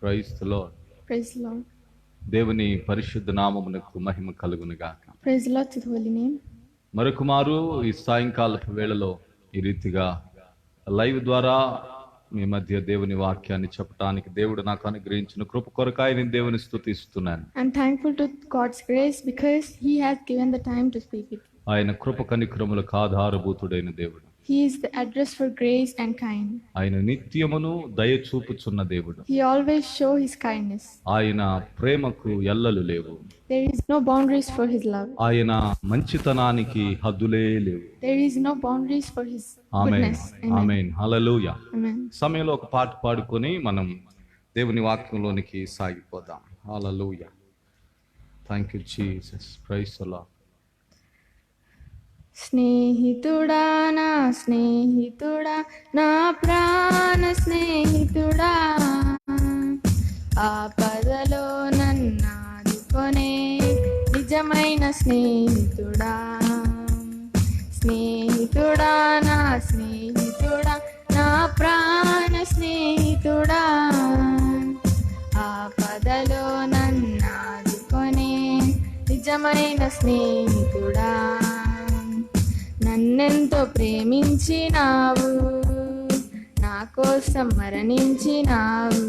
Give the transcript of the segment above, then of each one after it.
Praise the Lord. Praise the Lord. దేవుని పరిశుద్ధ నామమునకు మహిమ కలుగును గాక. Praise the Lord to the holy name. మరొక మారు ఈ సాయంకాలపు వేళలో ఈ రీతిగా లైవ్ ద్వారా మీ మధ్య దేవుని వాక్యాన్ని చెప్పడానికి దేవుడు నాకు అనుగ్రహించిన కృప కొరకాయ నేను దేవుని స్తుతిస్తున్నాను. I'm thankful to God's grace because He has given the time to speak it. ఆయన కృప కనికరములకు ఆధారభూతుడైన దేవుడు. He is the address for grace and kind. ఆయన నిత్యమును దయ చూపుచున్న దేవుడు. He always show His kindness. ఆయన ప్రేమకు ఎల్లలు లేవు. There is no boundaries for His love. ఆయన మంచితనానికి హద్దులే లేవు. There is no boundaries for His amen, goodness. Amen. Amen, hallelujah. Amen. సమయంలో ఒక పాట పాడుకొని మనం దేవుని వాక్యంలోనికి సాగిపోదాం. Hallelujah. Thank you Jesus. Praise the Lord. స్నేహితుడా నా స్నేహితుడా నా ప్రాణ స్నేహితుడా ఆపదలో నన్నాదుకొనే నిజమైన స్నేహితుడా స్నేహితుడా నా స్నేహితుడా నా ప్రాణ స్నేహితుడా ఆపదలో నన్నాదుకొనే నిజమైన స్నేహితుడా నన్నెంతో ప్రేమించినావు నా కోసం మరణించినావు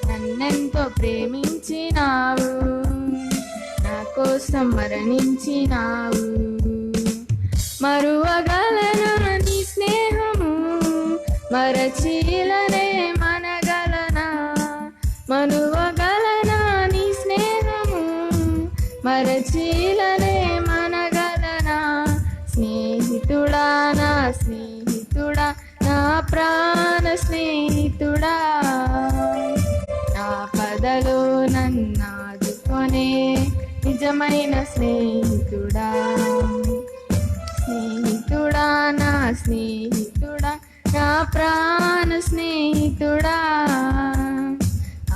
నన్నెంతో ప్రేమించినావు నా కోసం మరణించినావు మరువగలను నీ స్నేహము మరచిలనే మనగలనా మరువగలనా నీ స్నేహము మరచిలనే మనగలనా స్నేహితుడా నా స్నేహితుడా నా ప్రాణ స్నేహితుడా నా పదలో నన్నాదుకొనే నిజమైన స్నేహితుడా స్నేహితుడా నా స్నేహితుడా నా ప్రాణ స్నేహితుడా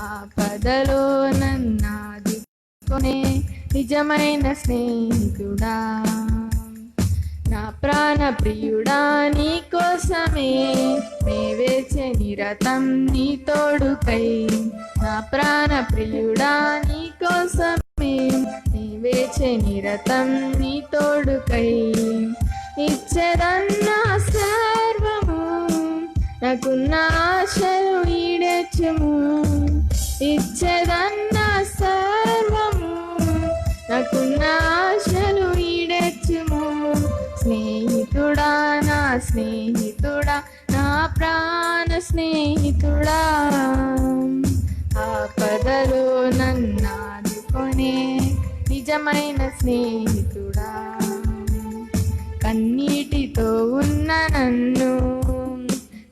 ఆ పదలో నన్నాదుకొనే నిజమైన స్నేహితుడా నా ప్రాణ ప్రియుడా నీ కోసమే నే వేచే నిరతం నీ తోడుకై నా ప్రాణ ప్రియుడా నీ కోసమే నే వేచే నిరతం నీ తోడుకై ఇచ్చేదన్నా సర్వము నాకున్న ఆశలు ఈడేర్చుము ఇచ్చేదన్నా సర్వము నాకున్న ఆశలు ఈడేర్చుము స్నేహితుడా నా స్నేహితుడా నా ప్రాణ స్నేహితుడా ఆపదలో నన్నాదుకొనే నిజమైన స్నేహితుడా కన్నీటితో ఉన్న నన్ను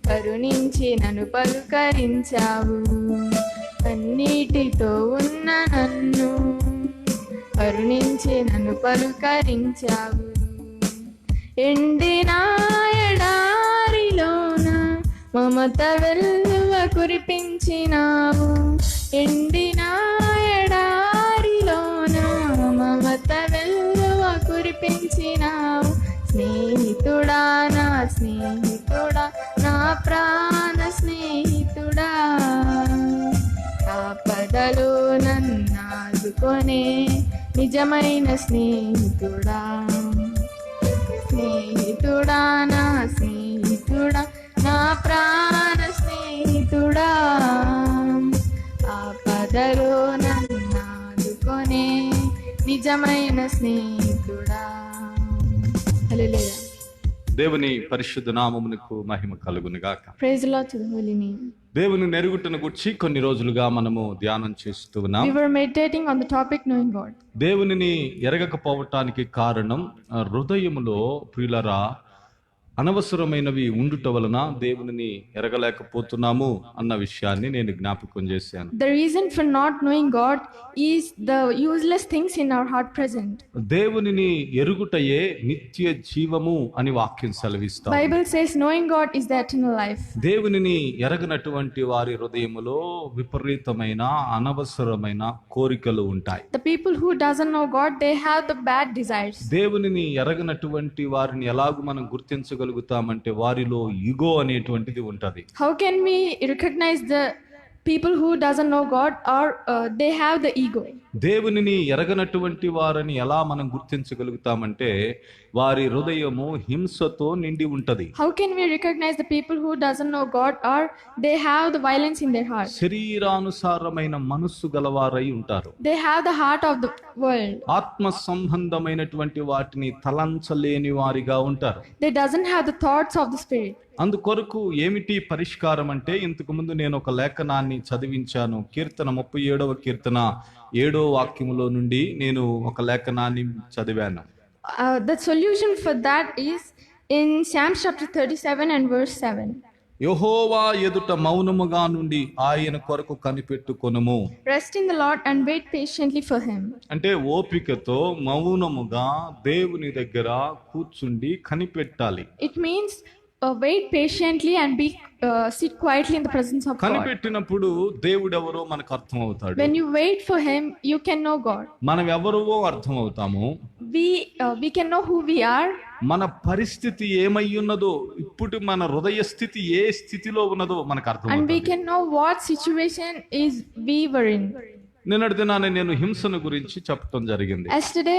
కరుణించి నన్ను పలుకరించావు కన్నీటితో ఉన్న నన్ను కరుణించి నన్ను పలుకరించావు ఎండిన ఎడారిలోన మమత వెల్లువ కురిపించినావు ఎండిన ఎడారిలోన మమత వెల్లువ కురిపించినావు స్నేహితుడా నా స్నేహితుడా నా ప్రాణ స్నేహితుడా ఆపదలో నన్నాదుకొనే నిజమైన స్నేహితుడా స్నేహితుడా నా స్నేహితుడా నా ప్రాణ స్నేహితుడా ఆపదలో నన్నాదుకొనే నిజమైన స్నేహితుడా. హల్లెలూయా. దేవుని పరిశుద్ధ నామమునకు మహిమ కలుగును గాక. Praise the Lord to the holy name. దేవుని నెరుగుటను గురించి కొన్ని రోజులుగా మనము ధ్యానం చేస్తూ ఉన్నాం. We were meditating on the topic knowing God. దేవునిని ఎరగకపోవటానికి కారణం హృదయములో ప్రియులరా అనవసరమైనవి ఉండుట వలన దేవునిని ఎరగలేకపోతున్నాము అన్న విషయాన్ని నేను జ్ఞాపకం చేశాను. The reason for not knowing God is the useless things in our heart present. దేవునిని ఎరుగుటయే నిత్య జీవము అని వాక్యం సెలవిస్తుంది. Bible says knowing God is the eternal life. దేవునిని ఎరగనటువంటి వారి హృదయములో విపరీతమైన అనవసరమైన కోరికలు ఉంటాయి. The people who doesn't know God, they have the bad desires. దేవునిని ఎరగనటువంటి వారిని ఎలాగూ మనం గుర్తించగలుగుతామంటే వారిలో ఈగో అనేటువంటిది ఉంటది. How can we recognize the people who doesn't know God or they have the ego. దేవునిని ఎరగనటువంటి వారిని ఎలా మనం గుర్తించగలుగుతామంటే వారి హృదయము హింసతో నిండి ఉంటది. How can we recognize the people who doesn't know God or they have the violence in their heart? శరీరానుసారమైన మనస్సు గలవారై ఉంటారు. They have the heart of the world. ఆత్మ సంబంధమైనటువంటి వాటిని తలంచలేని వారిగా ఉంటారు. They doesn't have the thoughts of the spirit. అందుకొరకు ఏమిటి పరిష్కారం అంటే, ఇంతకు ముందు నేను ఒక లేఖనాన్ని చదివించాను. కీర్తన 37వ కీర్తన 7వ వాక్యములో నుండి నేను ఒక లేఖనాన్ని చదివాను. The solution for that is in Psalm chapter 37 and verse 7. యెహోవా ఎదుట మౌనముగా నుండి ఆయన కొరకు కనిపెట్టుకొనుము. Rest in the Lord and wait patiently for him. అంటే ఓపికతో మౌనముగా దేవుని దగ్గర కూర్చుండి కనిపెట్టాలి. It means wait patiently and sit quietly in the presence of God. కనిపెట్టినప్పుడు దేవుడు ఎవరో మనకు అర్థం అవుతాడు. When you wait for him, you can know God. మనం ఎవరో అర్థం అవుతాము. We can know who we are. మన పరిస్థితి ఏమై ఉన్నదో, ఇప్పుడు మన హృదయ స్థితి ఏ స్థితిలో ఉన్నదో మనకు అర్థం And we అవుతుంది. can know what situation is we were in. నిన్నటి దినాన నేను హింసను గురించి చెప్పడం జరిగింది. Yesterday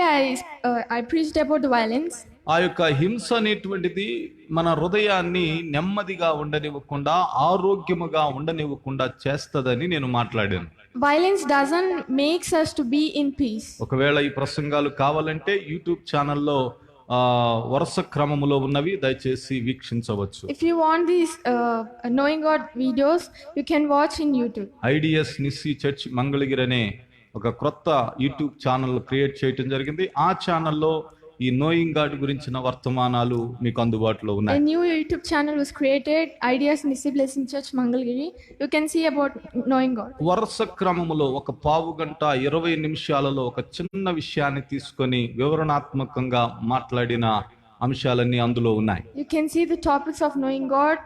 I preached about the violence. ఆ యొక్క హింస అనేటువంటిది మన హృదయాన్ని నెమ్మదిగా ఉండనివ్వకుండా, ఆరోగ్యముగా ఉండనివ్వకుండా చేస్తదని నేను మాట్లాడాను. Violence doesn't makes us to be in peace. ఒకవేళ ఈ ప్రసంగాలు కావాలంటే యూట్యూబ్ ఛానల్లో వరుస క్రమములో ఉన్నవి దయచేసి వీక్షించవచ్చు. If you want these knowing God videos, you can watch in YouTube. IDS Nissi church Mangalagiri అనే ఒక క్రొత్త యూట్యూబ్ ఛానల్ క్రియేట్ చేయటం జరిగింది. ఆ ఛానల్లో ఈ నోయింగ్ గాడ్ గురించిన వర్తమానాలు మీకు అందుబాటులో A ఉన్నాయి. new YouTube channel was created, Ideas Nissi Blessing Church Mangalgiri. You can see about knowing God. వరుస క్రమములో ఒక పావు గంట 20 నిమిషాలలో ఒక చిన్న విషయాన్ని తీసుకొని వివరణాత్మకంగా మాట్లాడిన అంశాలన్నీ అందులో ఉన్నాయి. You can see the topics of knowing God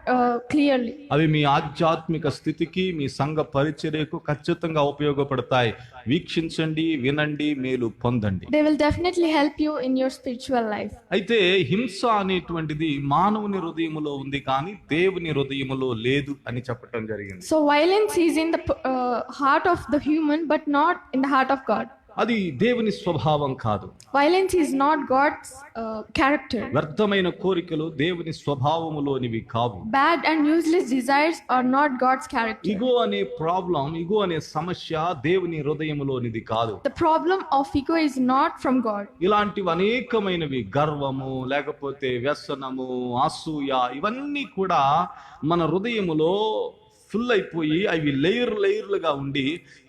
clearly. అవి మీ ఆధ్యాత్మిక స్థితికి, మీ సంఘ పరిచర్యకు ఖచ్చితంగా ఉపయోగపడతాయి. వీక్షించండి, వినండి, మేలు పొందండి. They will definitely help you in your spiritual life. అయితే హింస అనేటువంటిది మానవుని హృదయములో ఉంది కానీ దేవుని హృదయములో లేదు అని చెప్పటం జరిగింది. So violence is in the heart of the human but not in the heart of God. అది దేవుని స్వభావం కాదు. Violence is not God's character. వ్యర్థమైన కోరికలు దేవుని స్వభావములోనివి కావు. Bad and useless desires are not God's character. ఇగో అనే సమస్య దేవుని హృదయములోనిది కాదు. The problem of ego is not from God. ఇలాంటివి అనేకమైనవి, గర్వము, లేకపోతే వ్యసనము, అసూయ, ఇవన్నీ కూడా మన హృదయములో ఫుల్ అయిపోయి అవి లేయర్లుగా ఉండి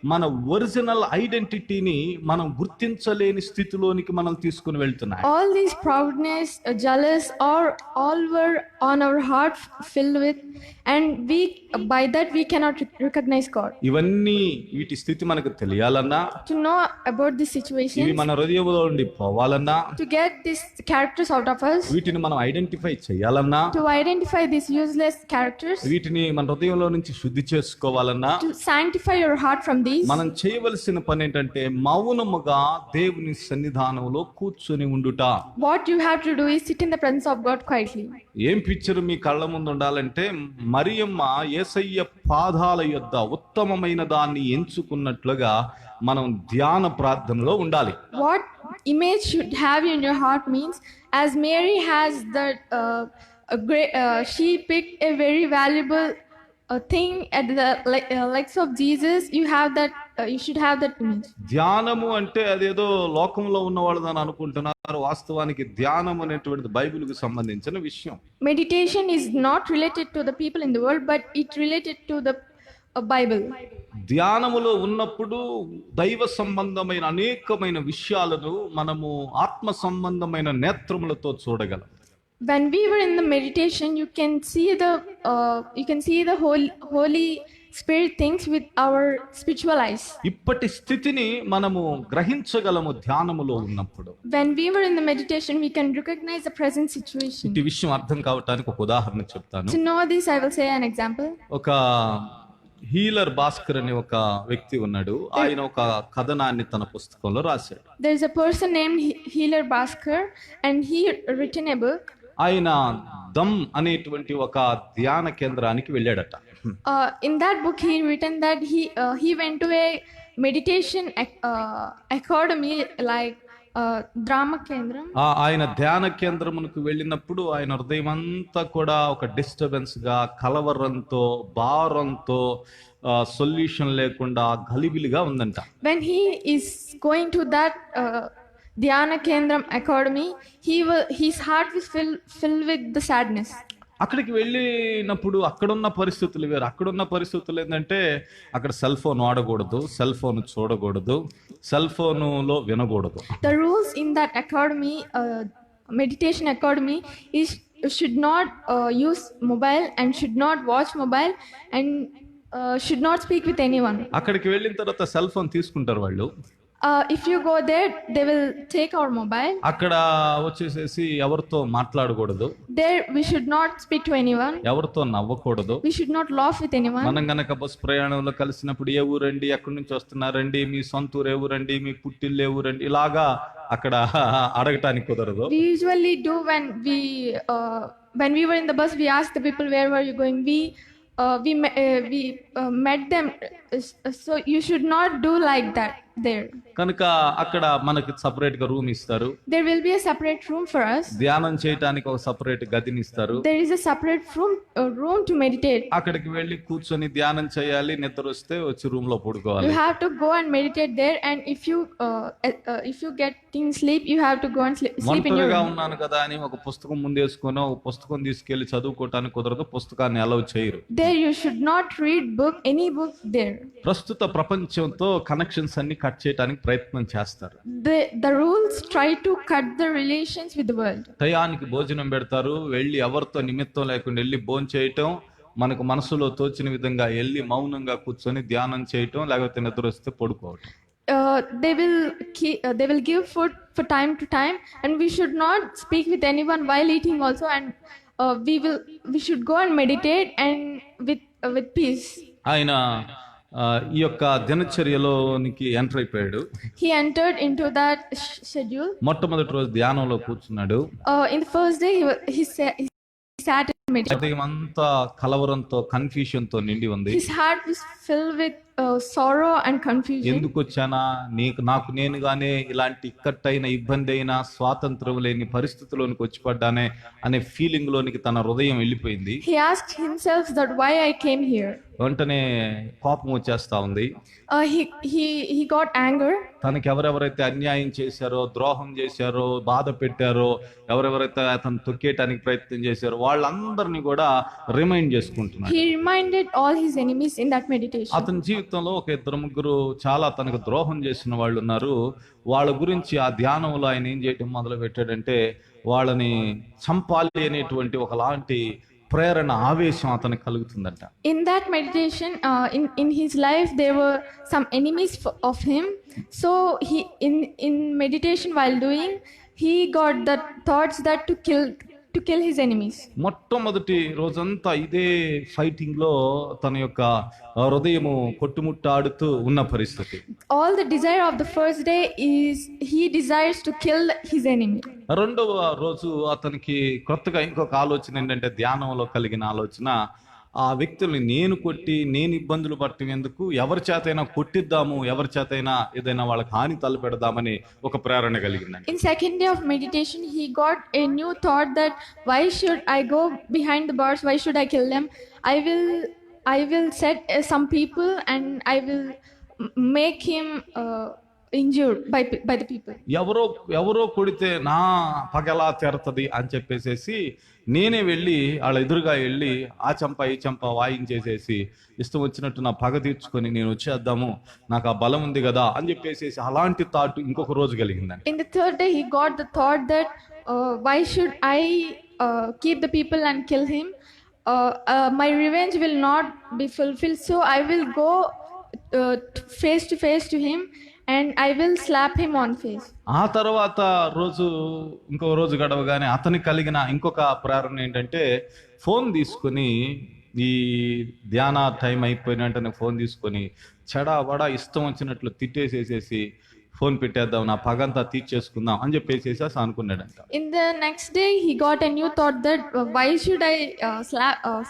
మన ఒరిజినల్ ఐడెంటిటీని మనం గుర్తించలేని స్థితిలోనికి మనం తీసుకుని వెళ్తున్నాయి. All these proudness, jealous, or all were on our heart filled with, and by that we cannot recognize God. వీటి స్థితి మనకు తెలియాలన్నా, To know about this ఇవి situation, మన హృదయంలో నుండి పోవాలన్నా, to get these characters out of us, వీటిని మనం ఐడెంటిఫై చేయాలన్నా, to identify these useless characters, వీటిని మన హృదయంలో నుంచి శుద్ధి చేసుకోవాలన్నా, to sanctify your heart from these, మనం చేయవలసిన పని ఏంటంటే మౌనముగా దేవుని సన్నిధానంలో కూర్చొని ఉండుట. what you have to do is sit in the presence of God quietly. ఏం పిక్చర్ మీ కళ్ళ ముందు ఉండాలంటే, మరియమ్మ యేసయ్య పాదాల యొద్ద ఉత్తమమైన దాన్ని ఎంచుకున్నట్లుగా మనం ధ్యాన ప్రార్థనలో ఉండాలి. What image should have in your heart means, as Mary has that she picked a very valuable thing at the legs of Jesus. You should have that image. ధ్యానము అంటే అదేదో లోకంలో ఉన్నవాళ్ళదని అనుకుంటున్నారు. వాస్తవానికి ధ్యానం అనేటువంటిది బైబిల్కు సంబంధించిన విషయం. Meditation is not related to the people in the world, but it related to the Bible. ధ్యానములో ఉన్నప్పుడు దైవ సంబంధమైన అనేకమైన విషయాలను మనము ఆత్మ సంబంధమైన నేత్రములతో చూడగలం. When we were in the meditation, you can see the Holy Spirit things with our spiritual eyes. ఇప్పటి స్థితిని మనము గ్రహించగలము ధ్యానములో ఉన్నప్పుడు. When we were in the meditation, we can recognize the present situation. ఈ విషయం అర్థం కావడానికి ఒక ఉదాహరణ చెప్తాను. To know this, I will say an example. ఒక హీలర్ భాస్కర్ అనే ఒక వ్యక్తి ఉన్నాడు. ఆయన ఒక కథనాన్ని తన పుస్తకంలో రాశాడు. There is a person named Healer Bhaskar, and he written a book. ఆయన దమ్ అనేటువంటి ఒక ధ్యాన కేంద్రానికి వెళ్ళాడట. In that book, he written that he went to a meditation academy like Drama Kendram. ఆయన ధ్యాన కేంద్రమునకు వెళ్ళినప్పుడు ఆయన హృదయం అంతా కూడా ఒక డిస్టర్బెన్స్ గా, కలవరంతో, భారంతో, సొల్యూషన్ లేకుండా గలిబిలిగా ఉందంట. When he is going to that Dhyana Kendram academy, his heart was filled with the sadness. అక్కడికి వెళ్ళినప్పుడు అక్కడున్న పరిస్థితులు వేరు. అక్కడున్న పరిస్థితులు ఏంటంటే అక్కడ సెల్ ఫోన్ వాడకూడదు, సెల్ ఫోన్ చూడకూడదు, సెల్ ఫోనులో వినకూడదు. The rules in that academy, meditation academy, is should not use mobile and should not watch mobile and should not speak with anyone. అక్కడికి వెళ్ళిన తర్వాత సెల్ ఫోన్ తీసుకుంటారు వాళ్ళు. If you go there, they will take our mobile. అక్కడ వచ్చేసేసి ఎవరితో మాట్లాడకూడదు, There we should not speak to anyone. ఎవరితో నవ్వకూడదు. We should not laugh with anyone. మనం గనక బస్ ప్రయాణంలో కలిసినప్పుడు ఏ ఊరండి, ఎక్కడి నుంచి వస్తున్నారండి, మీ సొంత ఊరు ఏ ఊరండి, మీ పుట్టిల్లు ఏ ఊరండి, ఇలాగా అక్కడ అడగటానికి కుదరదు. We usually do when we were in the bus, we asked the people, where were you going? We met them. So you should not do like that there. కనుక అక్కడ మనకి సపరేట్ గా రూమ్ ఇస్తారు. There will be a separate room for us. ధ్యానం చేయడానికి ఒక separate గదిని ఇస్తారు. There is a separate room to meditate. అక్కడికి వెళ్ళి కూర్చొని ధ్యానం చేయాలి, నిద్ర వస్తే వచ్చి రూమ్ లో పడుకోవాలి. You have to go and meditate there, and if you get sleep, you have to go and sleep in your ఒంటరిగా room. ఉన్నాను కదా అని ఒక పుస్తకం ముందేసుకొని ఒక పుస్తకం తీసుకెళ్లి చదువుకోవటానికి కుదరదు. పుస్తకాన్ని అలౌ చేయరు. There you should not read any book there. ప్రస్తుత ప్రపంచంతో కనెక్షన్స్ అన్ని కట్ చేయడానికి ప్రయత్నం చేస్తారు. The rules try to cut the relations with the world. టయానికి భోజనం పెడతారు, వెళ్ళి ఎవరితో నిమిత్తం లేకుండా వెళ్ళి భోజనం చేయటం, మనకు మనసులో తోచిన విధంగా వెళ్ళి మౌనంగా కూర్చొని ధ్యానం చేయటం, లేకపోతే నిద్ర వస్తే పడుకోవటం. They will give food for time to time, and we should not speak with anyone while eating also, and we should go and meditate and with peace. ఆయన ఈ యొక్క దినచర్యలోనికి ఎంటర్ అయిపోయాడు. He entered into that schedule. మొట్టమొదటి రోజు ధ్యానంలో కూర్చున్నాడు. In the first day, he sat in meditation. హృదయం అంతా కలవరంతో, కన్ఫ్యూషన్ తో నిండి ఉంది. His heart was filled with sorrow and confusion. ఎందుకు వచ్చానా, నాకు నేనుగానే ఇలాంటి ఇక్కట్టైన, ఇబ్బంది అయిన, స్వాతంత్రం లేని పరిస్థితిలోనికి వచ్చి పడ్డానే అనే ఫీలింగ్ లోనికి తన హృదయం వెళ్ళిపోయింది. He asked himself that why I came here. వెంటనే కోపం వచ్చేస్తా ఉంది. He got anger. తనకి ఎవరెవరైతే అన్యాయం చేశారో, ద్రోహం చేశారో, బాధ పెట్టారో, ఎవరెవరైతే అతను తొక్కేయటానికి ప్రయత్నం చేశారో వాళ్ళందరినీ కూడా రిమైండ్ చేసుకుంటున్నాడు. He reminded all his enemies in that meditation. అతని జీవితంలో ఒక ఇద్దరు ముగ్గురు చాలా తనకు ద్రోహం చేసిన వాళ్ళు ఉన్నారు. వాళ్ళ గురించి ఆ ధ్యానంలో ఆయన ఏం చేయటం మొదలు పెట్టాడంటే వాళ్ళని చంపాలి అనేటువంటి ఒకలాంటి ప్రేరణ, ఆవేశం అతనికి కలుగుతుందంట. In that meditation, in his life, there were some enemies of him. So he in meditation while doing, he got the thoughts that to kill his enemies. మొట్టమొదటి రోజంతా ఇదే ఫైటింగ్ లో తన యొక్క హృదయము కొట్టుముట్టాడుతూ ఉన్న పరిస్థితి. All the desire of the first day is he desires to kill his enemy. రెండవ రోజు అతనికి కొత్తగా ఇంకొక ఆలోచన ఏంటంటే, ధ్యానంలో కలిగిన ఆలోచన, ఆ వ్యక్తుల్ని నేను కొట్టి నేను ఇబ్బందులు పడటం ఎందుకు, ఎవరి చేతైనా కొట్టిద్దాము, ఎవరి చేతైనా ఏదైనా వాళ్ళకి హాని తలపెడదామని ఒక ప్రేరణ కలిగిందండి. In second day of meditation, he got a new thought that why should I go behind the bars? Why should I kill them? I will set some people and I will make him injured by the people. ఎవరో కొడితే నా పగలా తెరతది అని చెప్పేసేసి నేనే వెళ్ళి వాళ్ళ ఎదురుగా వెళ్ళి ఆ చంప ఈ చంప వాయించేసేసి ఇష్టం వచ్చినట్టు నా పగ తీర్చుకొని నేను వచ్చేద్దాము, నాకు ఆ బలం ఉంది కదా అని చెప్పేసేసి అలాంటి థాట్ ఇంకొక రోజు కలిగిందండి. In the third day, he got the thought that why should I keep the people and kill him? My revenge will not be fulfilled, so I will go face to face to him and I will slap him on face. ఆ తర్వాత ఇంకో రోజు గడవగానే అతనికి కలిగిన ఇంకొక ప్రేరణ ఏంటంటే, phone తీసుకుని ఈ ధ్యాన టైం అయిపోయిన వెంటనే ఫోన్ తీసుకొని చెడా ఇష్టం వచ్చినట్లు తిట్టేసేసేసి ఫోన్ పెట్టేద్దాం, నా పగంతా తీర్చేసుకుందాం అని చెప్పేసేసి అనుకున్నాడంట. In the next day, he got a new thought that why should I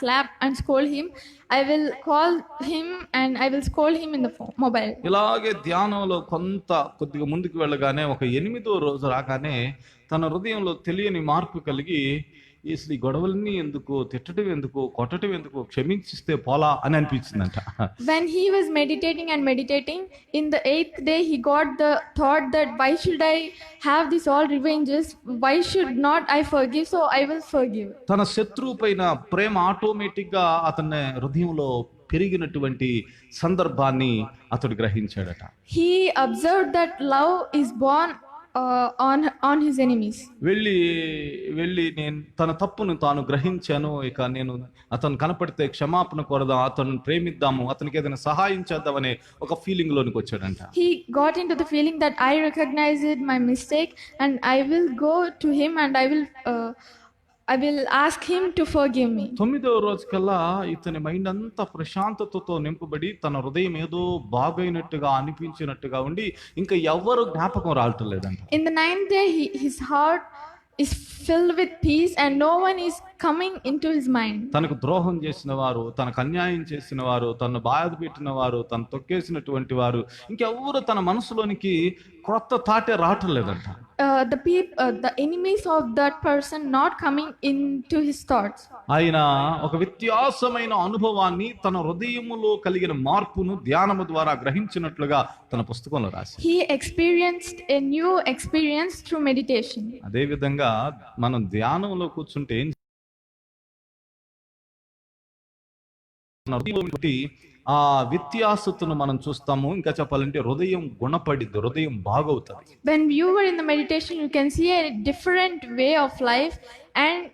slap and scold him? I will call him and I will scold him in the mobile. ఇలాగే ధ్యానంలో కొద్దిగా ముందుకు వెళ్ళగానే ఒక 8వ రోజు రాగానే తన హృదయంలో తెలియని మార్పు కలిగి అసలు ఈ గొడవలన్నీ ఎందుకు, తిట్టడం ఎందుకు, కొట్టడం ఎందుకు, క్షమించిస్తే పోలా అని అనిపించిందంట. When he was meditating and meditating, in the 8th day he got the thought that why should I have these all revenges, why should not I forgive, so I will forgive. తన శత్రువు పైన ప్రేమ automatic గా అతని హృదయంలో పెరిగినటువంటి సందర్భాన్ని అతడు గ్రహించాడట. He observed that love is born on his enemies. వెళ్ళి నేను తన తప్పును తాను గ్రహించాను, ఇక నేను అతను కనపడితే క్షమాపణ కోరదాం, అతను ప్రేమిద్దాము, అతనికి ఏదైనా సహాయం చేద్దామనే ఒక ఫీలింగ్ లోనికి వచ్చాడంట. He got into the feeling that I recognized my mistake and I will go to him and I will ask him to forgive me. 9వ రోజుకల్లా ఇతని మైండ్ అంతా ప్రశాంతతతో నింపబడి తన హృదయం ఏదో బాగైనట్టుగా అనిపించినట్టుగా ఉండి ఇంకా ఎవరు జ్ఞాపకం రావటం లేదంట. In the 9th day his heart is filled with peace and no one is coming into his mind. తనకు ద్రోహం చేసిన వారు, తనకు అన్యాయం చేసిన వారు, తనను బాధ పెట్టిన వారు, తను తొక్కేసినటువంటి వారు ఇంకెవ్వరు తన మనసులోనికి క్రొత్త థాటే రావటం లేదంట. The enemies of that person not coming into his thoughts. ఆయన ఒక వ్యత్యాసమైన అనుభవాన్ని, తన హృదయములో కలిగిన మార్పును ధ్యానము ద్వారా గ్రహించినట్లుగా తన పుస్తకంలో రాశారు. He experienced a new experience through meditation. అదే విధంగా మనం ధ్యానంలో కూర్చుంటే ఆ వ్యత్యాసతను మనం చూస్తాము. ఇంకా చెప్పాలంటే హృదయం గుణపడిద్ది, హృదయం బాగవుతుంది. When you were in the meditation, you can see a different way of life, and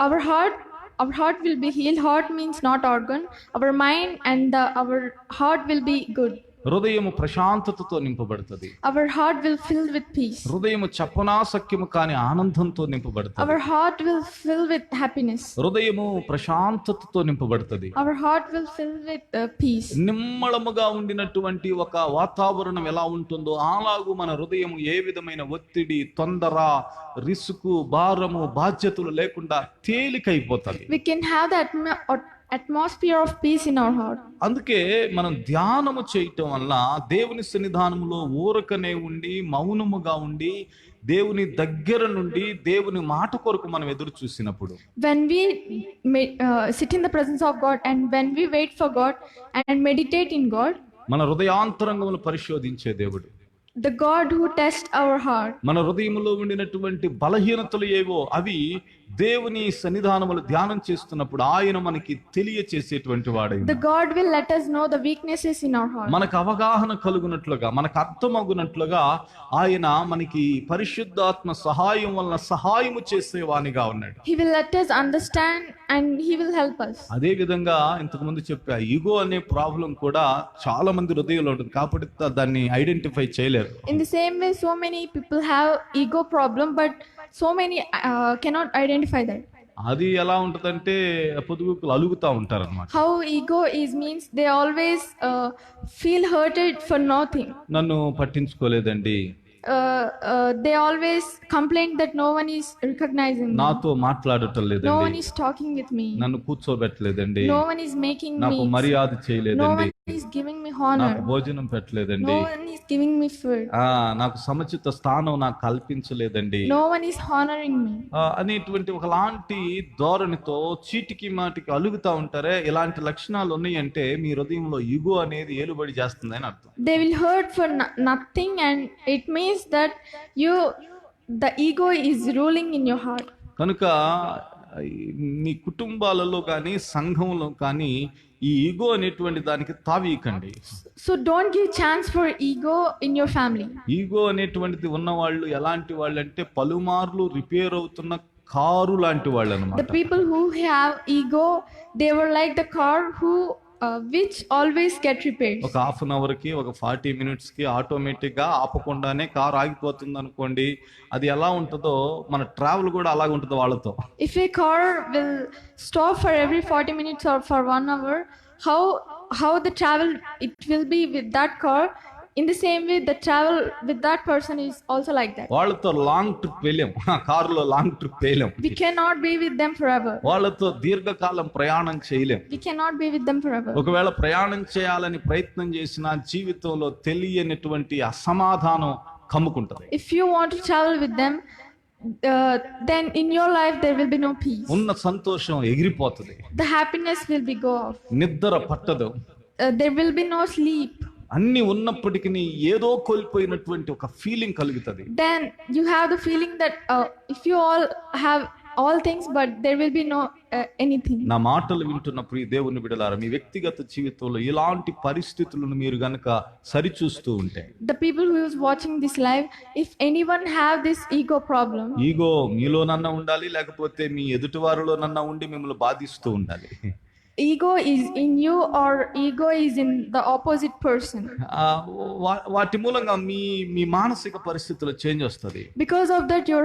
our heart will be healed. Heart means not organ. Our mind and our heart will be good. హృదయము ప్రశాంతతతో నింపబడుతుంది. Our heart will fill with peace. హృదయము చెప్పనాశక్యము కాని ఆనందంతో నింపబడుతుంది. Our heart will fill with happiness. హృదయము ప్రశాంతతతో నింపబడుతుంది. Our heart will fill with peace. నిమ్మళముగా ఉండినటువంటి ఒక వాతావరణం ఎలా ఉంటుందో అలాగూ మన హృదయం ఏ విధమైన ఒత్తిడి, తొందర, రిసుకు, భారము, బాధ్యతలు లేకుండా తేలికైపోతుంది. We can have that atmosphere of peace in our heart. అందుకే మనం ధ్యానము చేయటం వల్ల దేవుని సన్నిధానంలో ఊరకనే ఉండి మౌనముగా ఉండి దేవుని దగ్గర నుండి దేవుని మాట కొరకు మనం ఎదురు చూసినప్పుడు, when we sit in the presence of God and when we wait for God and meditate in God, మన హృదయాంతరంగమును పరిశోధించే దేవుడు, the God who tests our heart, మన హృదయంలో ఉండినటువంటి బలహీనతలు ఏవో అవి దేవుని సన్నిధానములు ధ్యానం చేస్తున్నప్పుడు ఆయన మనకి తెలియచేసేటువంటి వాడు. the God will let us know the weaknesses in our heart. మనకు అవగాహన కలుగునట్లుగా, మనకు అర్థమగునట్లుగా ఆయన మనకి పరిశుద్ధాత్మ సహాయం వలన సహాయము చేసేవానిగా ఉన్నాడు. He will let us understand and he will help us. అదే విధంగా ఇంతకు ముందు చెప్పా, ఈగో అనే ప్రాబ్లం కూడా చాలా మంది హృదయంలో ఉంటుంది కాబట్టి దాన్ని ఐడెంటిఫై చేయలేరు. In the same way, so many people have ego problem, but so many cannot identify that. అది ఎలా ఉంటదంటే పొదుగుకులు అలుగుతా ఉంటారు అన్నమాట. How ego is means they always feel hurted for nothing. నన్ను పట్టించుకోలేదండి, they always complain that no one is recognizing me. నాతో మాట్లాడటం No one లేదండి, is talking with me. నన్ను కూర్చోబెట్టలేదండి, No one is making నాకు me. మర్యాద No చేయలేదండి, one is giving me నాకు honor. భోజనం పెట్టలేదండి, No one is giving me food. నాకు సముచిత స్థానం నాకు కల్పించలేదండి No one is honoring me. అనేటువంటి ఒకలాంటి ధోరణితో చీటికి మాటికి అలుగుతా ఉంటారే. ఇలాంటి లక్షణాలు ఉన్నాయంటే మీ హృదయంలో ఈగో అనేది ఏలుబడి చేస్తుంది అని అర్థం. They will hurt for nothing, and it means that the ego is ruling in your heart. కనుక మీ కుటుంబాలలో కానీ సంఘంలో కానీ ఈ ఈగో అనేటువంటి దానికి తావీకండి. So don't give chance for ego in your family. Ego అనేటువంటిది ఉన్నవాళ్ళు ఎలాంటి వాళ్ళు అంటే పలుమార్లు రిపేర్ అవుతున్న కారు లాంటి వాళ్ళు The అన్నమాట. people who have ego, they were like the car which always get repaired. ఒక హాఫ్ అన్ అవర్ కి, ఒక 40 minutes కి ఆటోమేటిక్ గా ఆపకుండానే కారు ఆగిపోతుంది అనుకోండి. అది ఎలా ఉంటుందో మన ట్రావెల్ కూడా అలాగే ఉంటుంది వాళ్ళతో. If a car will stop for every 40 minutes or for 1 hour, how the travel it will be with that car, in the same way, the travel with that person is also like that. వాళ్ళతో long trip వెళ్ళాం, కారులో long trip వెళ్ళాం, We cannot be with them forever. వాళ్ళతో దీర్ఘకాలం ప్రయాణం చేయలేం. We cannot be with them forever. ఒకవేళ ప్రయాణం చేయాలని ప్రయత్నం చేసిన జీవితంలో తెలియనటువంటి అసమాధానం కమ్ముకుంటది. If you want to travel with them, then in your life there will be no peace. ఉన్న సంతోషం ఎగిరిపోతుంది, The happiness will be go off. నిద్ర పట్టదు, There will be no sleep. అన్ని ఉన్నప్పటికీ ఏదో కోల్పోయినటువంటి ఒక ఫీలింగ్ కలుగుతుంది. Then you have the feeling that if you all have all things, but there will be no anything. నా మాటలు వింటున్న ప్రియ దేవుని బిడ్డలారా, మీ వ్యక్తిగత జీవితంలో ఇలాంటి పరిస్థితులను మీరు గనక సరిచూస్తూ ఉంటే, The people who is watching this live, if anyone have this ego problem, ego మీలోనన్నా ఉండాలి, లేకపోతే మీ ఎదుటివారిలోనన్నా ఉండి మిమ్మల్ని బాధిస్తూ ఉండాలి. ego is in you or ego is in the opposite person. వాటి మూలంగా మీ మానసిక పరిస్థితుల్లో చేంజ్ వస్తుంది. Because of that, your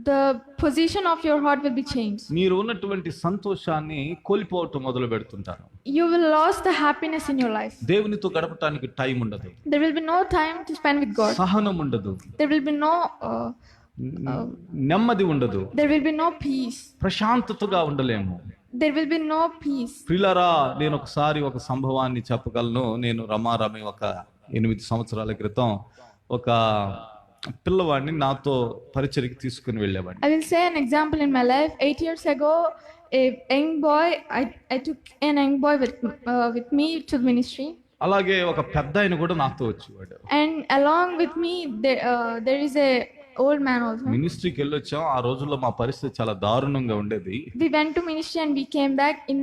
the position of your heart will be changed. మీరు ఉన్నటువంటి సంతోషాన్ని కోల్పోవటం మొదలు పెడుతుంటారు. You will lose the happiness in your life. దేవునితో గడపటానికి టైం ఉండదు, There will be no time to spend with God. సహనం ఉండదు, There will be no నెమ్మది ఉండదు, there will be no peace. ప్రశాంతతగా ఉండలేము. There will be no peace. ప్రియులారా, నేను ఒకసారి ఒక సంభవాన్ని చెప్పగలను. నేను రమారమి ఒక 8 సంవత్సరాల క్రితం ఒక పిల్లవాడిని నాతో పరిచర్యకి తీసుకుని వెళ్ళేవాడిని. I will say an example in my life. 8 years ago, a young boy, I took an young boy with me to the ministry. అలాగే ఒక పెద్ద ఆయన కూడా నాతో వచ్చేవాడు. And along with me, there is a old man also. మినిస్ట్రీకి వెళ్ళొచ్చాం. ఆ రోజుల్లో మా పరిస్థితి చాలా దారుణంగా ఉండేది. We went to ministry and we came back. In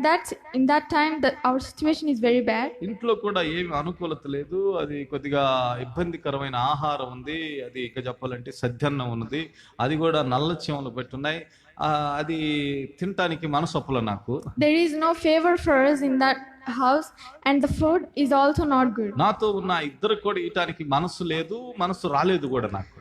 that time, our situation is very bad. ఇంట్లో కూడా ఏమి అనుకూలత లేదు. అది కొద్దిగా ఇబ్బందికరమైన ఆహారం ఉంది. అది ఇక చెప్పాలంటే సద్యన్నం ఉన్నది, అది కూడా నల్ల చీమలు పెట్టున్నాయి. అది తినటానికి మనసొప్పల నాకు. There is no favor for us in that house and the food is also not good. నాతో ఉన్న ఇద్దరు కూడా ఇయటానికి మనసు లేదు, మనసు రాలేదు కూడా నాకు.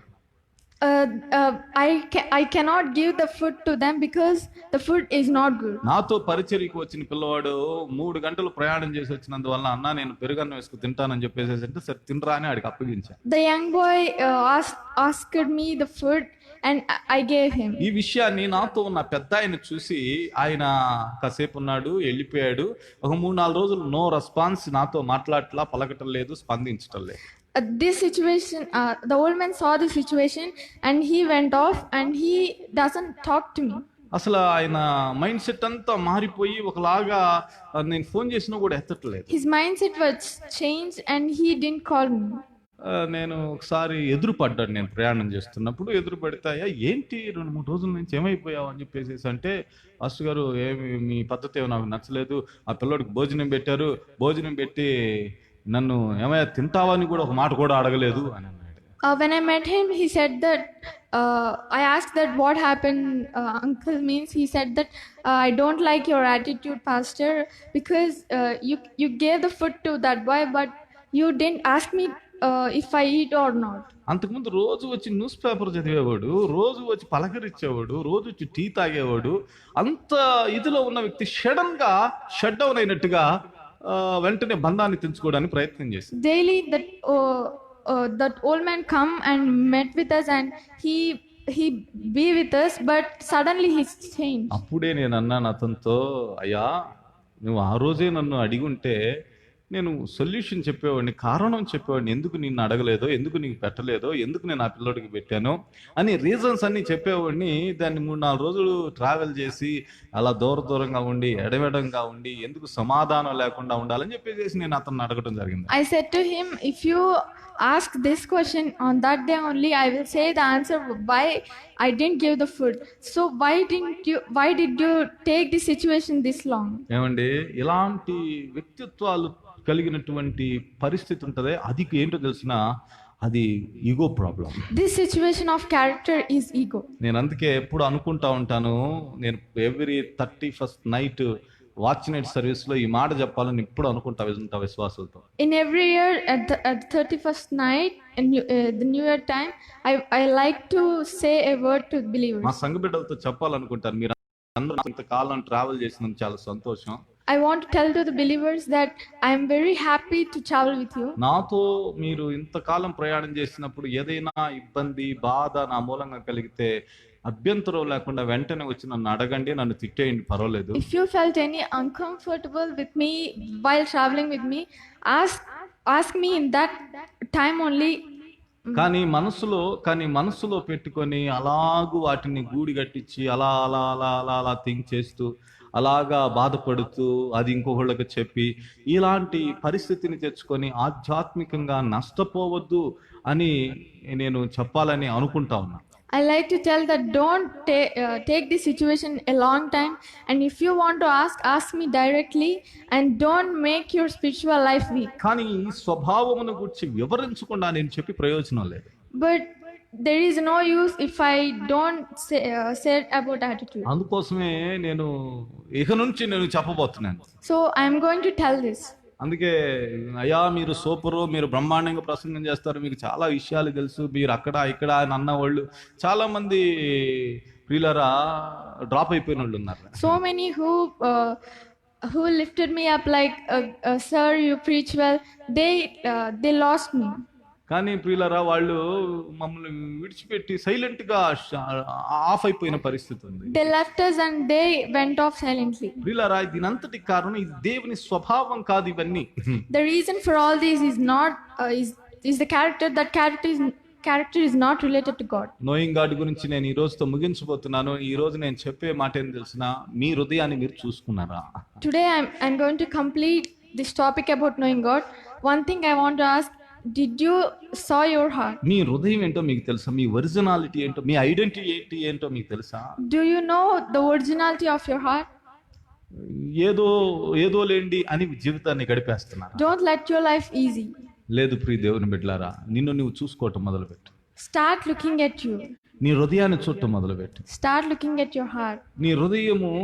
I cannot give the food to them because the food is not good. నాతో పరిచర్యకు వచ్చిన పిల్లవాడు 3 గంటలు ప్రయాణం చేసి వచ్చినందువల్ల, అన్న నేను పెరుగన్నం వేసుకు తింటానని చెప్పేసి అంటే సరే తినరా అని ఆడికి అప్పగించాను. The young boy asked me the food and I gave him. ఈ విషయాన్ని నాతో ఉన్న పెద్ద ఆయన చూసి ఆయన కాసేపు ఉన్నాడు, వెళ్ళిపోయాడు. ఒక 3-4 రోజులు నో రెస్పాన్స్, నాతో మాట్లాడట్లా, పలకటం లేదు, స్పందించటం లేదు. This situation, the old man saw the situation and he went off and he doesn't talk to me. అసలు ఆయన మైండ్ సెట్ అంతా మారిపోయి ఒకలాగా, నేను ఫోన్ చేసినా కూడా ఎత్తట్లేదు. His mindset was changed and he didn't call me. నేను ఒకసారి ఎదురుపడ్డాడు. నేను ప్రయాణం చేస్తున్నప్పుడు ఎదురుపడతాయా, ఏంటి 2-3 రోజుల నుంచి ఏమైపోయావు అని చెప్పేసి అంటే, మాస్టర్ గారు ఏమి మీ పద్ధతి ఏమో నాకు నచ్చలేదు, ఆ పిల్లోడికి భోజనం పెట్టారు, భోజనం పెట్టి నన్ను ఏమయ్యా తింటావా అని కూడా ఒక మాట కూడా అడగలేదు అని అన్నాడు. When I met him, he said that I asked that what happened, uncle means. He said that I don't like your attitude, pastor, because you gave the food to that boy, but you didn't ask me if I eat or not. అంతకుముందు రోజు వచ్చి news paper చదివేవాడు, రోజు వచ్చి పలకరించేవాడు, రోజు వచ్చి tea తాగేవాడు. అంత ఇదిలో ఉన్న వ్యక్తి సడన్ గా షట్ డౌన్ అయినట్టుగా వెంటనే బంధాన్ని తెంచుకోవడానికి ప్రయత్నం చేశాడు. Daily that old man come and met with us and he be with us, but suddenly he's changed. అప్పుడే నేను అన్నాను అతనితో, అయ్యా నువ్వు ఆ రోజే నన్ను అడిగి ఉంటే నేను సొల్యూషన్ చెప్పేవాడిని, కారణం చెప్పేవాడిని, ఎందుకు నిన్ను అడగలేదో, ఎందుకు నీకు పెట్టలేదో, ఎందుకు నేను ఆ పిల్లోడికి పెట్టాను అని రీజన్స్ అన్ని చెప్పేవాడిని. దాన్ని 3-4 రోజులు ట్రావెల్ చేసి అలా దూరంగా ఉండి ఎడవెడంగా ఉండి ఎందుకు సమాధానం లేకుండా ఉండాలని చెప్పేసి నేను అతన్ని అడగటం జరిగింది. I said to him, if you ask this question on that day only, I will say the answer why I didn't give the food. So why did you take this situation this long? ఏమండి, ఇలాంటి వ్యక్తిత్వాలు కలిగినటువంటి పరిస్థితి ఉంటదే, అది ఏంటో తెలిసిన, అది ego problem. This situation of character is ego. నేను అందుకే ఎప్పుడు అనుకుంటా ఉంటాను, నేను every 31st night watch night service లో ఈ మాట చెప్పాలని ఇప్పుడు అనుకుంటా విశ్వాసంతో. In every year at the 31st night in the new year time, I like to say a word to believers. మా సంఘ బిడ్డలతో చెప్పాలనుకుంటాను, మీరు అందరూ ఇంతకాలం ట్రావెల్ చేసినందుకు చాలా సంతోషం. I want to tell to the believers that I am very happy to travel with you. నాతో మీరు ఇంతకాలం ప్రయాణం చేసినప్పుడు ఏదైనా ఇబ్బంది బాధ నా మూలంగా కలిగితే అభ్యంతరం లేకుండా వెంటనే వచ్చి నన్ను అడగండి, నన్ను తిట్టేయండి, పర్వాలేదు. If you felt any uncomfortable with me while traveling with me, ask me in that time only. కానీ మనసులో పెట్టుకొని అలాగూ వాటిని గూడి కట్టించి అలా అలా అలా అలా అలా థింక్ చేస్తూ అలాగా బాధపడుతూ అది ఇంకొకళ్ళకి చెప్పి ఇలాంటి పరిస్థితిని తెచ్చుకొని ఆధ్యాత్మికంగా నష్టపోవద్దు అని నేను చెప్పాలని అనుకుంటా ఉన్నా. I like to tell that don't take this situation a long time, and if you want to ask me directly, and don't make your spiritual life weak. కానీ ఈ స్వభావమును గురించి వివరించకుండా నేను చెప్పి ప్రయోజనం లేదు. But there is no use if I don't say about attitude. అందుకోసమే నేను ఇక నుంచి నేను చెప్పబోతున్నాను. So I am going to tell this. అందుకే అయ్యా మీరు సూపరు, మీరు బ్రహ్మాండంగా ప్రసంగం చేస్తారు, మీకు చాలా విషయాలు తెలుసు, మీరు అక్కడ ఇక్కడ అని అన్నవాళ్ళు చాలా మంది ప్రియులరా డ్రాప్ అయిపోయిన వాళ్ళు ఉన్నారు. So many who lifted me up like sir you preach well, they lost me. కానీ ప్రియులరా వాళ్ళు మమ్మల్ని విడిచిపెట్టి సైలెంట్ గా ఆఫ్ అయిపోయిన పరిస్థితి ఉంది. They left us and they went off silently. ప్రియులరా దీనంతటి కారణం ఇది దేవుని స్వభావం కాదు ఇవన్నీ. The reason for all this is not is the character is not related to God. Knowing God గురించి నేను ఈ రోజుతో ముగించబోతున్నాను. ఈ రోజు నేను చెప్పే మాట ఏం తెలిసిన, మీ హృదయాన్ని మీరు చూసుకున్నారా? Today I'm going to complete this topic about knowing God. One thing I want to ask, did you saw your heart? మీ హృదయం ఏంటో మీకు తెలుసా? మీ ఒరిజినాలిటీ ఏంటో, మీ ఐడెంటిటీ ఏంటో మీకు తెలుసా? Do you know the originality of your heart? ఏదో లేండి అని జీవితాన్ని గడిపేస్తున్నారు. Don't let your life easy. లేదు ప్రియ దేవుని బిడ్డలారా, నిన్ను నువ్వు చూసుకోవటం మొదలుపెట్టు. Start looking at you. నీ హృదయాన్ని చూడటం మొదలుపెట్టు. Start looking at your heart. నీ హృదయము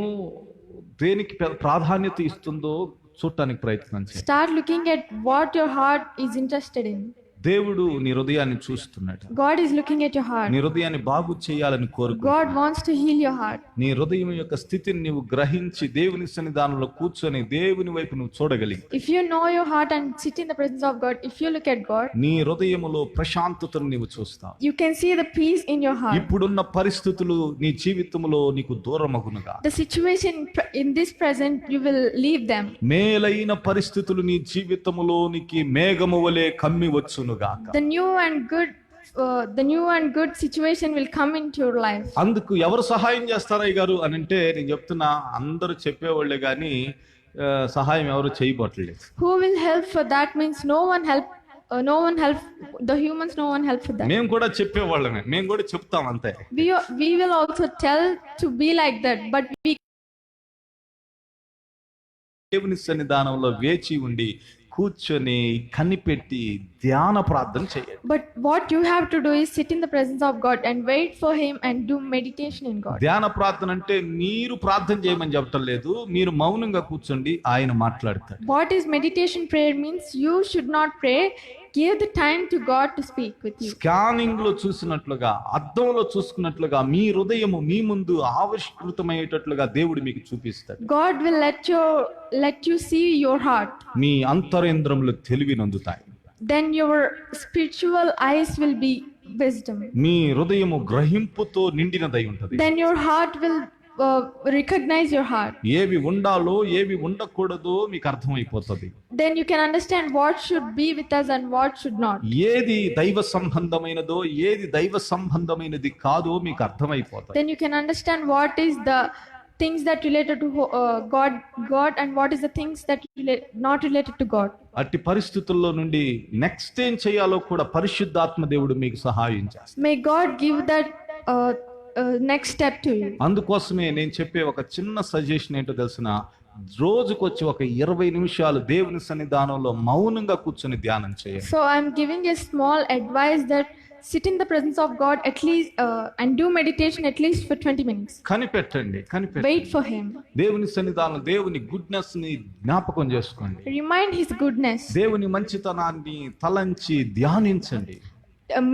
దేనికి ప్రాధాన్యత ఇస్తుందో చూడటానికి ప్రయత్నం చేయి. Start looking at what your heart is interested in. దేవుడు నీ హృదయాన్ని చూస్తున్నాడు. God is looking at your heart. నీ హృదయాన్ని బాగు చేయాలని కోరుకుంటున్నాడు. God wants to heal your heart. నీ హృదయం యొక్క స్థితిని నీవు గ్రహించి దేవుని సన్నిధానంలో కూర్చొని దేవుని వైపు నువ్వు చూడగలిగి, If you know your heart and sit in the presence of God, if you look at God, నీ హృదయములో ప్రశాంతతను నీవు చూస్తావు. you can see the peace in your heart. ఇప్పుడున్న పరిస్థితులు నీ జీవితంలో నీకు దూరమగునుగా. The situation in this present, you will leave them. మేలైన పరిస్థితులు నీ జీవితములోనికి మేఘము వలె కమ్మి వచ్చునుగాక. The new and good situation will come into your life. అందుకు ఎవరు సహాయం చేస్తారయ్య గారు అని అంటే నేను చెప్తున్నా, అందరూ చెప్పేవాళ్లే గాని సహాయం ఎవరు చేయబోట్లేదు. Who will help for that means no one help the humans, no one help for that. మేము కూడా చెప్పేవాళ్ళమే, మేము కూడా చెప్తాం అంతే. We will also tell to be like that, but we దేవుని సన్నిధానంలో వేచి ఉండి కూర్చొని కనిపెట్టి ధ్యాన ప్రార్థన చేయండి. But what you have to do is sit in the presence of God and wait for him and do meditation in God. ధ్యాన ప్రార్థన అంటే మీరు ప్రార్థన చేయమని చెప్పటం లేదు, మీరు మౌనంగా కూర్చోండి, ఆయన మాట్లాడతాడు. What is meditation prayer means, you should not pray, give the time to God to speak with you. Scanning లో చూసినట్లుగా, అద్దంలో చూసుకున్నట్లుగా మీ హృదయము మీ ముందు ఆవిష్కృతమయ్యేటట్లుగా దేవుడు మీకు చూపిస్తాడు. God will let you see your heart. Me అంతరేంద్రములు తెలివినందుతాయి. Then your spiritual eyes will be wisdom. మీ హృదయము గ్రహింపుతో నిండినదై ఉంటది. Then your heart will recognize your heart. ఏవి ఉండాలో ఏవి ఉండకూడదో మీకు అర్థమైపోతుంది. Then you can understand what should be with us and what should not. ఏది దైవ సంబంధమైనదో ఏది దైవ సంబంధమైనది కాదో మీకు అర్థమైపోతుంది. Then you can understand what is the things that related to God and what is the things that not related to God. అట్టి పరిస్థితుల్లో నుండి నెక్స్ట్ ఏం చేయాలో కూడా పరిశుద్ధాత్మ దేవుడు మీకు సహాయం చేస్తాడు. May God give that next step to you. అందుకోసమే నేను చెప్పే ఒక చిన్న సజెషన్ ఏంటో తెలిసిన, రోజుకొచ్చి ఒక 20 నిమిషాలు దేవుని సన్నిధానంలో మౌనంగా కూర్చొని ధ్యానం చేయండి. So I'm giving a small advice that sit in the presence of God at least and do meditation at least for 20 minutes. కనిపెట్టండి. Wait for him. దేవుని సన్నిధానం, దేవుని గుడ్నెస్ ని జ్ఞాపకం చేసుకోండి. Remind his goodness. దేవుని మంచితనాన్ని తలంచి ధ్యానించండి.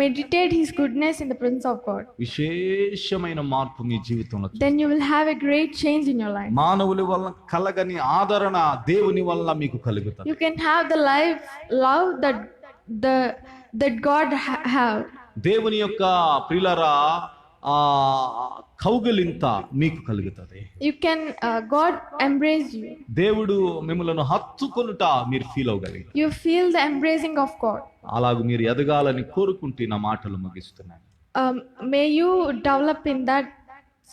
meditate His goodness in the presence of God. విశేషమైన మార్పు మీ జీవితంలో చూస్తారు. Then you will have a great change in your life. మానవుల వల్ల కలగని ఆదరణ దేవుని వల్ల మీకు కలుగుతుంది. You can have the love that God have. దేవుని యొక్క ప్రియులారా కౌగిలింత మీకు కలుగుతుంది. You can God embrace you. దేవుడు మిమ్మల్ని హత్తుకొనుట మీరు feel అవ్వగలిగారు. You feel the embracing of God. అలాగ మీరు ఎదగాలని కోరుకుంటే నా మాటలు ముగిస్తున్నాను. May you develop in that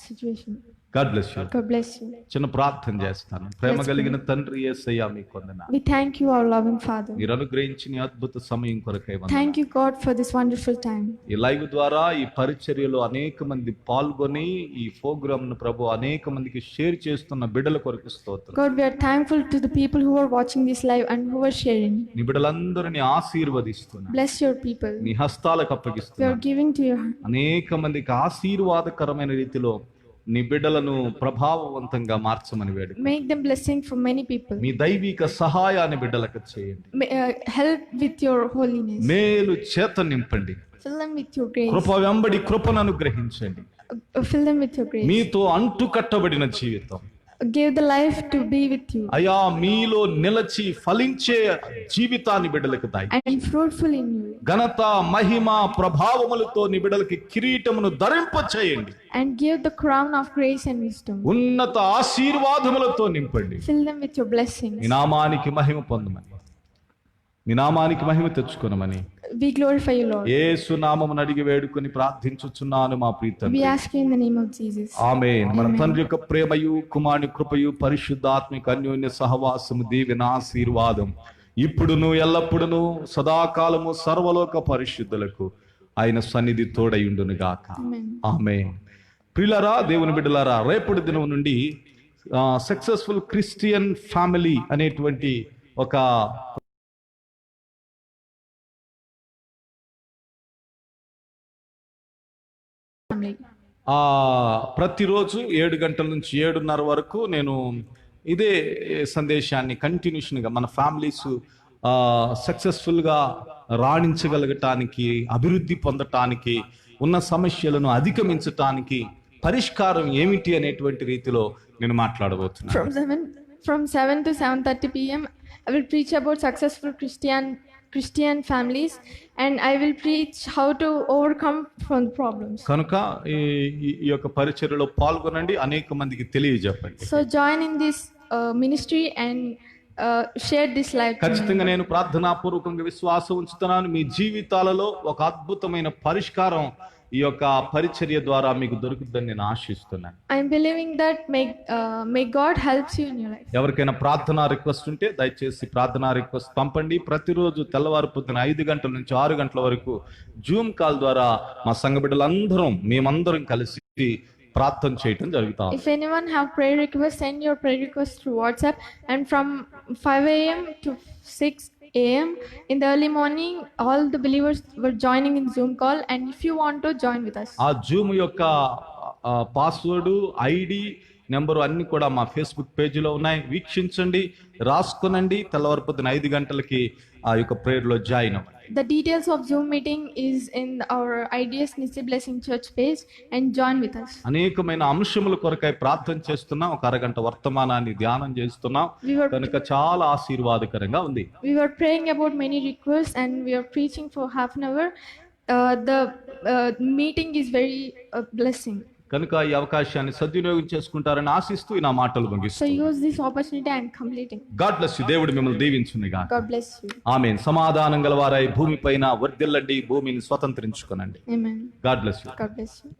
situation. God bless you. God bless you. చిన్న ప్రార్థన చేస్తాను. ప్రేమ కలిగిన తండ్రి యేసయ్యా మీకు వందనాలు. We thank you, our loving Father. మీరు అనుగ్రహించిన ఈ అద్భుత సమయం కొరకై వందనాలు. Thank you, God, for this wonderful time. ఈ లైవ్ ద్వారా ఈ పరిచర్యలో అనేక మంది పాల్గొని ఈ ప్రోగ్రామ్ ను ప్రభు అనేక మందికి షేర్ చేస్తున్న బిడ్డల కొరకు స్తోత్రం. God, we are thankful to the people who are watching this live and who are sharing. నీ బిడ్డలందరినీ ఆశీర్వదిస్తున్నా. Bless your people. నీ హస్తాలకు We అప్పగిస్తున్నా. are giving to your అనేక మందికి ఆశీర్వాదకరమైన రీతిలో నీ బిడ్డలను ప్రభావవంతంగా మార్చమని వేడు. make them blessing for many people. మీ దైవిక సహాయాన్ని బిడ్డలకు చేయండి. Help with your holiness. మేలు చేత నింపండి. Fill them with your grace. కృప వెంబడి కృపను అనుగ్రహించండి. Fill them with your grace. మీతో అంటు కట్టబడిన జీవితం Give the life to be with you అయా మీలో నిలచి ఫలించే జీవితాన్ని బిడ్డలకు దాయి. and fruitful in you. ఘనత మహిమ ప్రభావములతో నీ బిడ్డలకి కిరీటమును ధరింప చేయండి. And give the crown of grace and wisdom. ఉన్నత ఆశీర్వాదములతో నింపండి. Fill them with your blessings. నీ నామానికి మహిమ పొందమని, నీ నామానికి మహిమ తెచ్చుకొనమని We glorify you, Lord. యేసు నామమును అడిగి వేడుకొని ప్రార్థించుచున్నాను మా Pritam. We ask you in the name of Jesus. ఆమేన్. మన తండ్రి యొక్క ప్రేమయు కుమారుని కృపయు పరిశుద్ధాత్మిక అన్యోన్య సహవాసము దీవెన ఆశీర్వాదం ఇప్పుడును ఎల్లప్పుడును సదాకాలము సర్వలోక పరిశుద్ధులకు ఆయన సన్నిధి తోడయుండును గాక. Amen. ఆమేన్. ప్రియులారా, దేవుని బిడ్డలారా, రేపటి దినం నుండి సక్సెస్ఫుల్ క్రిస్టియన్ ఫ్యామిలీ అనేటువంటి ఒక Family. ప్రతిరోజు 7 గంటల నుంచి 7:30 వరకు నేను ఇదే సందేశాన్ని కంటిన్యూషన్గా మన ఫ్యామిలీస్ సక్సెస్ఫుల్గా రాణించగలగటానికి, అభివృద్ధి పొందటానికి, ఉన్న సమస్యలను అధిగమించటానికి పరిష్కారం ఏమిటి అనేటువంటి రీతిలో నేను మాట్లాడబోతున్నాను. From 7 to 7:30 p.m. I will preach about successful Christian families, and I will preach how to overcome from problems. కనుక ఈ యొక్క పరిచర్యలో పాల్గొనండి, అనేక మందికి తెలియజెప్పండి. So join in this ministry and share this life. ఖచ్చితంగా నేను ప్రార్థనాపూర్వకంగా విశ్వాసం ఉంచుతున్నాను, మీ జీవితాలలో ఒక అద్భుతమైన పరిష్కారం ఈ యొక్క పరిచర్య ద్వారా మీకు దొరుకుతుందని నేను ఆశిస్తున్నాను. I am believing that may God helps you in your life. ఎవరికైనా ప్రార్థనా రిక్వెస్ట్ ఉంటే దయచేసి ప్రార్థనా రిక్వెస్ట్ పంపండి. ప్రతిరోజు తెల్లవారు పొద్దున 5 గంటల నుంచి 6 గంటల వరకు జూమ్ కాల్ ద్వారా మా సంఘ బిడ్డలందరం మేమందరం కలిసి ప్రార్థన చేయటం జరుగుతాం. If anyone have prayer request, send your prayer request through WhatsApp, and from 5 a.m. to 6 a.m. in the early morning, all the believers were joining in Zoom call, and if you want to join with us. ఆ Zoom యొక్క password, ID, number అన్ని కూడా మా Facebook పేజీలో ఉన్నాయి. వీక్షించండి, రాసుకునండి. తెల్లవారు పొద్దున 5 గంటలకి ఆ యొక్క ప్రేయర్లో జాయిన్ అవ్వండి. The details of Zoom meeting is in our IDS Nisi Blessing Church page, and join with us. అనేకమైన అంశముల కొరకై ప్రార్థన చేస్తున్నాం. ఒక అరగంట వర్తమానాన్ని ధ్యానం చేస్తున్నాం. కనుక చాలా ఆశీర్వాదకరంగా ఉంది. We were praying about many requests, and we are preaching for half an hour. The meeting is very blessing. కనుక ఈ అవకాశాన్ని సద్వినియోగం చేసుకుంటారని ఆశిస్తూ నా మాటలు So ముగిస్తున్నాను. use this opportunity and completing. God bless you. దేవుడు మిమ్మల్ని దీవించునుగా. God bless you. ఆమేన్. సమాధానం గలవారై భూమిపైన వర్ధిల్లండి, భూమిని స్వతంత్రించుకొనండి. Amen. God bless you. God bless you.